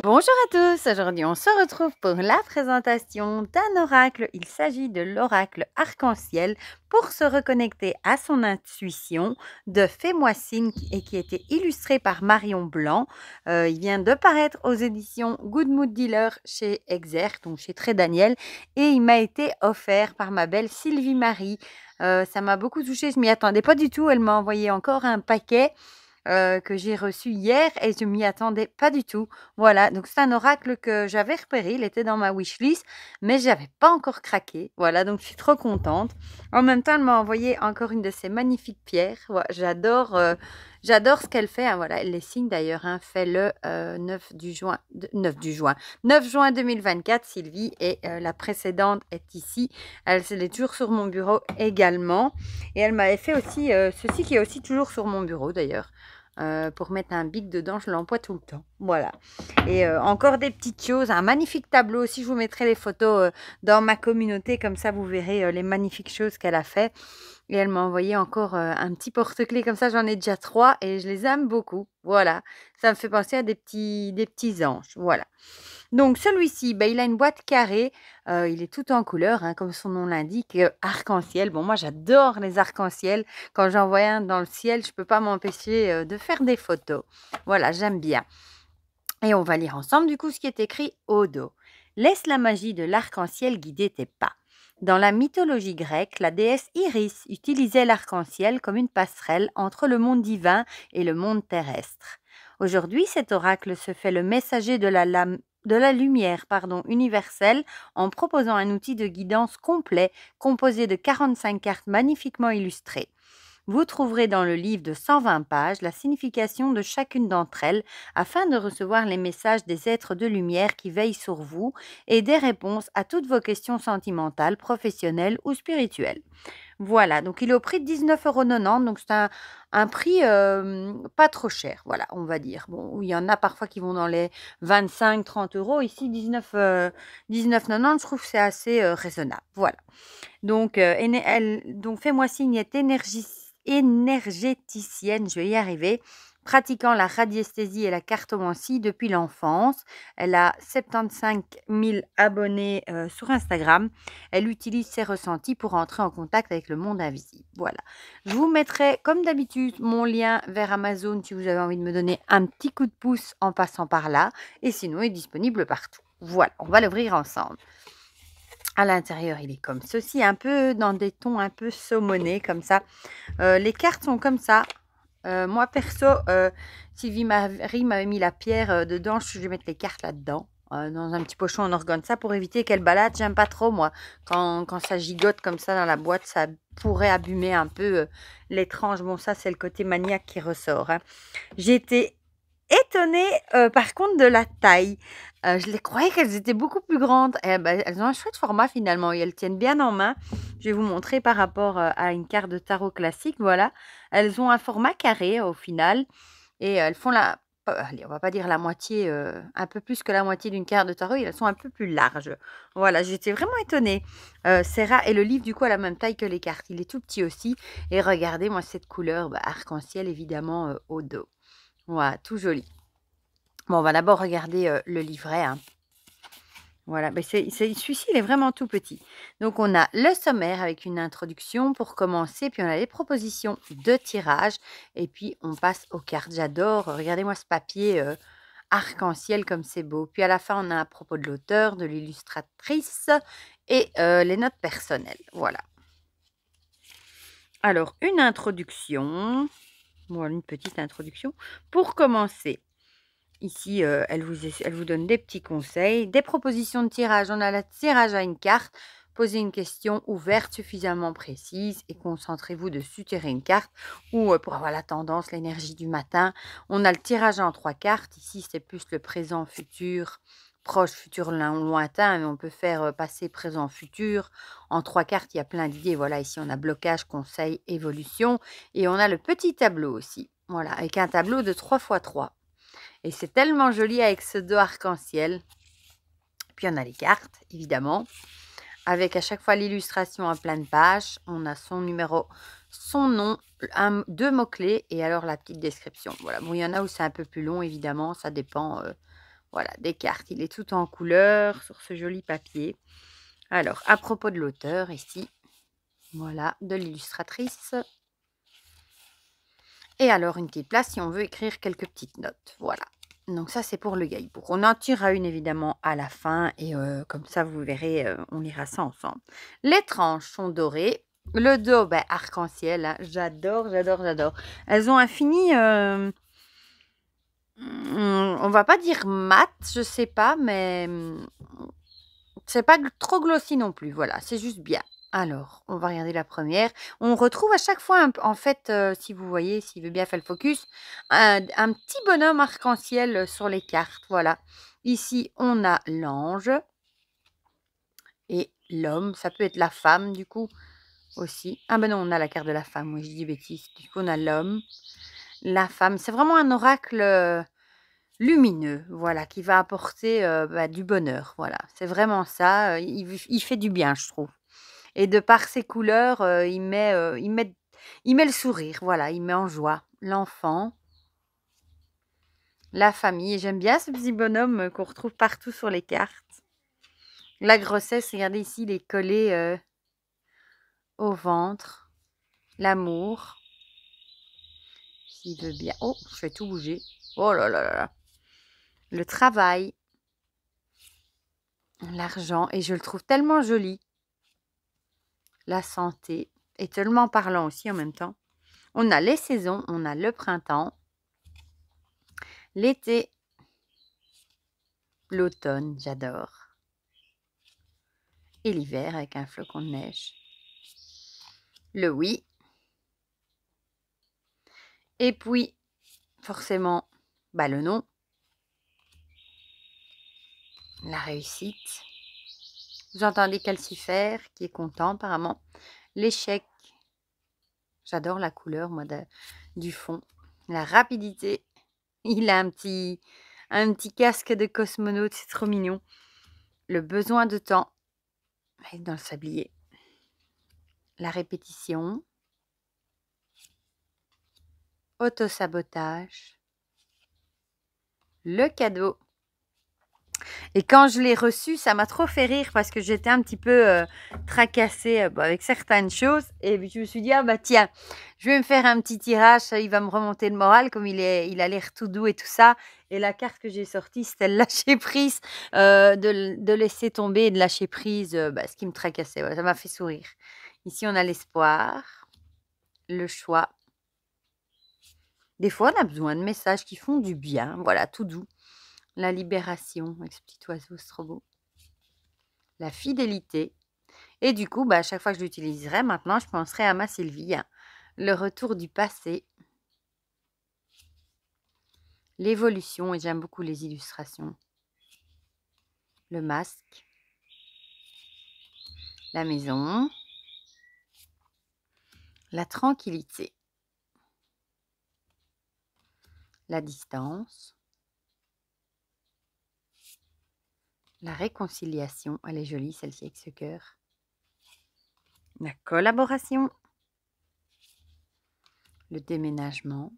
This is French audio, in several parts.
Bonjour à tous, aujourd'hui on se retrouve pour la présentation d'un oracle. Il s'agit de l'oracle arc-en-ciel pour se reconnecter à son intuition de Fais-moi signe et qui a été illustré par Marion Blanc. Il vient de paraître aux éditions Good Mood Dealer chez Exert, donc chez Très Daniel, et il m'a été offert par ma belle Sylvie Marie. Ça m'a beaucoup touchée, je m'y attendais pas du tout, elle m'a envoyé encore un paquet que j'ai reçu hier et je m'y attendais pas du tout. Voilà, donc c'est un oracle que j'avais repéré, il était dans ma wishlist, mais j'avais pas encore craqué. Voilà, donc je suis trop contente. En même temps, elle m'a envoyé encore une de ces magnifiques pierres. Ouais, j'adore ce qu'elle fait, hein, voilà, elle les signe d'ailleurs, hein, fait le 9 juin 2024, Sylvie, et la précédente est ici. Elle est toujours sur mon bureau également. Et elle m'avait fait aussi ceci qui est aussi toujours sur mon bureau d'ailleurs. Pour mettre un bic dedans, je l'emploie tout le temps. Voilà. Et encore des petites choses, un magnifique tableau aussi. Je vous mettrai les photos dans ma communauté, comme ça vous verrez les magnifiques choses qu'elle a fait. Et elle m'a envoyé encore un petit porte-clés comme ça. J'en ai déjà 3 et je les aime beaucoup. Voilà. Ça me fait penser à des petits anges. Voilà. Donc celui-ci, bah, il a une boîte carrée, il est tout en couleur, hein, comme son nom l'indique, arc-en-ciel. Bon, moi j'adore les arcs-en-ciel. Quand j'en vois un dans le ciel, je ne peux pas m'empêcher de faire des photos. Voilà, j'aime bien. Et on va lire ensemble du coup ce qui est écrit au dos. Laisse la magie de l'arc-en-ciel guider tes pas. Dans la mythologie grecque, la déesse Iris utilisait l'arc-en-ciel comme une passerelle entre le monde divin et le monde terrestre. Aujourd'hui, cet oracle se fait le messager de la lumière universelle en proposant un outil de guidance complet composé de 45 cartes magnifiquement illustrées. Vous trouverez dans le livre de 120 pages la signification de chacune d'entre elles afin de recevoir les messages des êtres de lumière qui veillent sur vous et des réponses à toutes vos questions sentimentales, professionnelles ou spirituelles. Voilà, donc il est au prix de 19,90 €, donc c'est un prix pas trop cher, voilà, on va dire. Bon, il y en a parfois qui vont dans les 25-30 €. Ici, 19,90 €, je trouve que c'est assez raisonnable. Voilà. Donc, donc Fais-moi signe est énergéticienne, je vais y arriver, pratiquant la radiesthésie et la cartomancie depuis l'enfance. Elle a 75 000 abonnés sur Instagram. Elle utilise ses ressentis pour entrer en contact avec le monde invisible. Voilà. Je vous mettrai, comme d'habitude, mon lien vers Amazon si vous avez envie de me donner un petit coup de pouce en passant par là. Et sinon, il est disponible partout. Voilà, on va l'ouvrir ensemble. À l'intérieur, il est comme ceci, un peu dans des tons un peu saumonés, comme ça. Les cartes sont comme ça. Moi, perso, Sylvie Marie m'avait mis la pierre dedans. Je vais mettre les cartes là-dedans, dans un petit pochon en organe. Ça, pour éviter qu'elle balade. J'aime pas trop, moi. Quand ça gigote comme ça dans la boîte, ça pourrait abîmer un peu l'étrange. Bon, ça, c'est le côté maniaque qui ressort, hein. J'ai été étonnée, par contre, de la taille. Je les croyais qu'elles étaient beaucoup plus grandes. Eh ben, elles ont un chouette format finalement et elles tiennent bien en main. Je vais vous montrer par rapport, à une carte de tarot classique, voilà. Elles ont un format carré au final et elles font allez, on va pas dire la moitié, un peu plus que la moitié d'une carte de tarot et elles sont un peu plus larges. Voilà, j'étais vraiment étonnée. C'est rare et le livre du coup a la même taille que les cartes. Il est tout petit aussi et regardez moi cette couleur, bah, arc-en-ciel évidemment, au dos. Voilà, tout joli. Bon, on va d'abord regarder le livret, hein. Voilà, ben celui-ci, il est vraiment tout petit. Donc, on a le sommaire avec une introduction pour commencer, puis on a les propositions de tirage, et puis on passe aux cartes. J'adore, regardez-moi ce papier arc-en-ciel comme c'est beau. Puis à la fin, on a à propos de l'auteur, de l'illustratrice et les notes personnelles. Voilà. Alors, une introduction, voilà, une petite introduction. Pour commencer, ici, elle vous donne des petits conseils, des propositions de tirage. On a le tirage à une carte. Posez une question ouverte, suffisamment précise et concentrez-vous dessus, tirez une carte. Ou pour avoir la tendance, l'énergie du matin. On a le tirage en 3 cartes. Ici, c'est plus le présent, futur, proche, futur, lointain. Mais on peut faire passé, présent, futur. En 3 cartes, il y a plein d'idées. Voilà, ici, on a blocage, conseil, évolution. Et on a le petit tableau aussi. Voilà, avec un tableau de 3 x 3. Et c'est tellement joli avec ce dos arc-en-ciel. Puis on a les cartes, évidemment, avec à chaque fois l'illustration en pleine page. On a son numéro, son nom, 2 mots-clés et alors la petite description. Voilà, bon, il y en a où c'est un peu plus long, évidemment, ça dépend Voilà, des cartes. Il est tout en couleur sur ce joli papier. Alors, à propos de l'auteur, ici, voilà, de l'illustratrice. Et alors, une petite place si on veut écrire quelques petites notes. Voilà. Donc ça, c'est pour le guidebook. On en tirera une, évidemment, à la fin. Et comme ça, vous verrez, on lira ça ensemble. Les tranches sont dorées. Le dos, ben, arc-en-ciel. Hein. J'adore, j'adore, j'adore. Elles ont un fini... on va pas dire mat, je sais pas, mais c'est pas trop glossy non plus. Voilà, c'est juste bien. Alors, on va regarder la première. On retrouve à chaque fois, en fait, si vous voyez, s'il veut bien faire le focus, un petit bonhomme arc-en-ciel sur les cartes. Voilà. Ici, on a l'ange et l'homme. Ça peut être la femme, du coup, aussi. Ah ben non, on a la carte de la femme. Oui, je dis bêtise. Du coup, on a l'homme, la femme. C'est vraiment un oracle lumineux, voilà, qui va apporter du bonheur. Voilà, c'est vraiment ça. Il fait du bien, je trouve. Et de par ses couleurs, il met le sourire, voilà, il met en joie l'enfant, la famille. Et j'aime bien ce petit bonhomme qu'on retrouve partout sur les cartes. La grossesse, regardez ici, il est collé au ventre. L'amour, s'il veut bien. Oh, je fais tout bouger. Oh là là là là. Le travail, l'argent, et je le trouve tellement joli. La santé, et tellement parlant aussi en même temps. On a les saisons, on a le printemps, l'été, l'automne, j'adore, et l'hiver avec un flocon de neige. Le oui. Et puis, forcément, le non. La réussite. Vous entendez Calcifère qui est content apparemment. L'échec. J'adore la couleur, moi, du fond. La rapidité. Il a un petit casque de cosmonaute, c'est trop mignon. Le besoin de temps. Dans le sablier. La répétition. Autosabotage. Le cadeau. Et quand je l'ai reçu, ça m'a trop fait rire parce que j'étais un petit peu tracassée avec certaines choses. Et puis je me suis dit, ah bah tiens, je vais me faire un petit tirage, ça, il va me remonter le moral, comme il a l'air tout doux et tout ça. Et la carte que j'ai sortie, c'était le lâcher prise, de laisser tomber et de lâcher prise, ce qui me tracassait. Ouais, ça m'a fait sourire. Ici, on a l'espoir, le choix. Des fois, on a besoin de messages qui font du bien, voilà, tout doux. La libération, avec ce petit oiseau, c'est trop beau. La fidélité. Et du coup, à chaque fois que je l'utiliserai, maintenant, je penserai à ma Sylvie. Hein. Le retour du passé. L'évolution, et j'aime beaucoup les illustrations. Le masque. La maison. La tranquillité. La distance. La réconciliation. Elle est jolie, celle-ci, avec ce cœur. La collaboration. Le déménagement.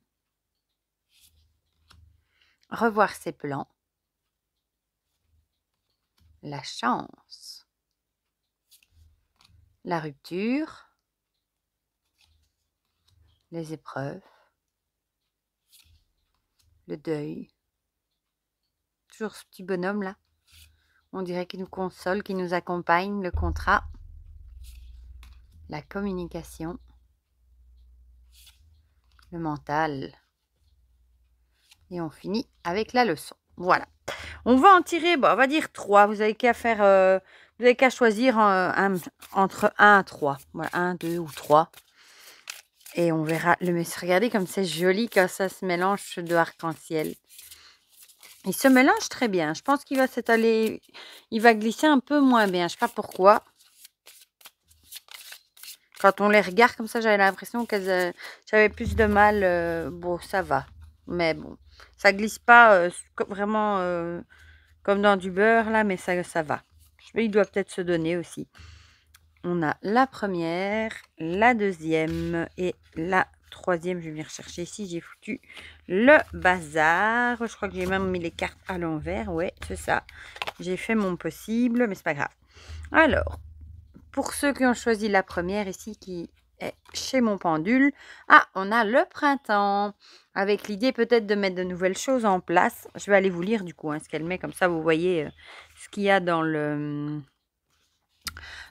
Revoir ses plans. La chance. La rupture. Les épreuves. Le deuil. Toujours ce petit bonhomme là. On dirait qu'il nous console, qu'il nous accompagne. Le contrat. La communication. Le mental. Et on finit avec la leçon. Voilà. On va en tirer, on va dire 3. Vous avez qu'à faire, vous avez qu'à choisir entre 1 et 3. Voilà, 1, 2 ou 3. Et on verra le message. Regardez comme c'est joli quand ça se mélange de arc-en-ciel. Il se mélange très bien. Je pense qu'il va s'étaler, il va glisser un peu moins bien. Je ne sais pas pourquoi. Quand on les regarde comme ça, j'avais l'impression que j'avais plus de mal. Bon, ça va. Mais bon, ça glisse pas vraiment comme dans du beurre là, mais ça va. Il doit peut-être se donner aussi. On a la première, la deuxième et la troisième, je vais venir chercher ici. J'ai foutu le bazar. Je crois que j'ai même mis les cartes à l'envers. Ouais, c'est ça. J'ai fait mon possible, mais c'est pas grave. Alors, pour ceux qui ont choisi la première ici, qui est chez mon pendule, on a le printemps, avec l'idée peut-être de mettre de nouvelles choses en place. Je vais aller vous lire du coup ce qu'elle met, comme ça vous voyez ce qu'il y a dans le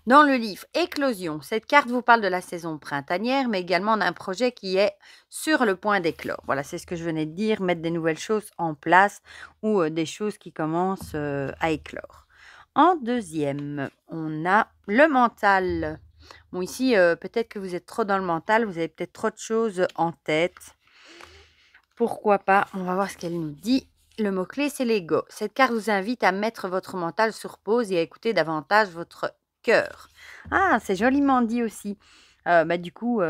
livre. Éclosion. Cette carte vous parle de la saison printanière, mais également d'un projet qui est sur le point d'éclore. Voilà, c'est ce que je venais de dire, mettre des nouvelles choses en place ou des choses qui commencent à éclore. En deuxième, on a le mental. Bon, ici, peut-être que vous êtes trop dans le mental, vous avez peut-être trop de choses en tête. Pourquoi pas? On va voir ce qu'elle nous dit. Le mot-clé, c'est l'ego. Cette carte vous invite à mettre votre mental sur pause et à écouter davantage votre cœur. C'est joliment dit aussi. Du coup,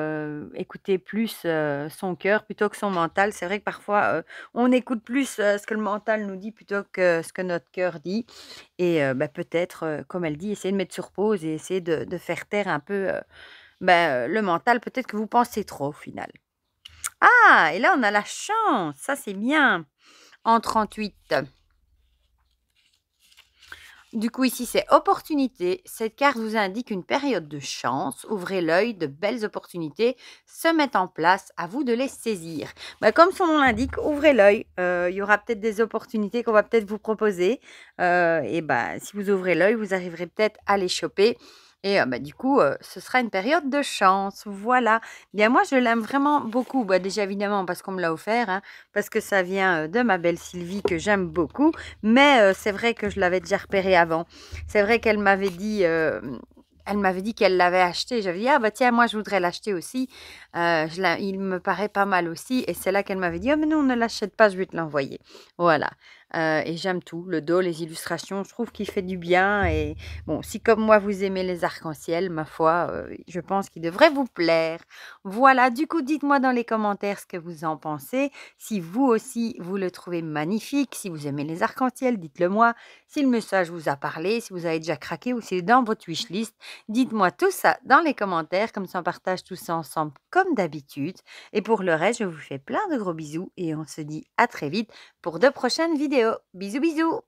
écouter plus son cœur plutôt que son mental. C'est vrai que parfois, on écoute plus ce que le mental nous dit plutôt que ce que notre cœur dit. Et peut-être, comme elle dit, essayer de mettre sur pause et essayer de faire taire un peu le mental. Peut-être que vous pensez trop au final. Et là, on a la chance. Ça, c'est bien. En 38. Du coup, ici, c'est opportunité. Cette carte vous indique une période de chance. Ouvrez l'œil, de belles opportunités se mettent en place. À vous de les saisir. Comme son nom l'indique, ouvrez l'œil. Il y aura peut-être des opportunités qu'on va peut-être vous proposer. Si vous ouvrez l'œil, vous arriverez peut-être à les choper. Et du coup, ce sera une période de chance. Voilà. Bien, moi, je l'aime vraiment beaucoup. Déjà, évidemment, parce qu'on me l'a offert, parce que ça vient de ma belle Sylvie, que j'aime beaucoup. Mais c'est vrai que je l'avais déjà repéré avant. C'est vrai qu'elle m'avait dit... qu'elle l'avait acheté. J'avais dit, tiens, moi, je voudrais l'acheter aussi. Il me paraît pas mal aussi. Et c'est là qu'elle m'avait dit, mais non, ne l'achète pas, je vais te l'envoyer. Voilà. Et j'aime tout. Le dos, les illustrations, je trouve qu'il fait du bien. Et bon, si comme moi, vous aimez les arcs-en-ciel, ma foi, je pense qu'il devrait vous plaire. Voilà. Du coup, dites-moi dans les commentaires ce que vous en pensez. Si vous aussi, vous le trouvez magnifique. Si vous aimez les arcs-en-ciel, dites-le moi. Si le message vous a parlé, si vous avez déjà craqué ou si c'est dans votre wishlist. Dites-moi tout ça dans les commentaires, comme ça on partage tout ça ensemble comme d'habitude. Et pour le reste, je vous fais plein de gros bisous et on se dit à très vite pour de prochaines vidéos. Bisous bisous!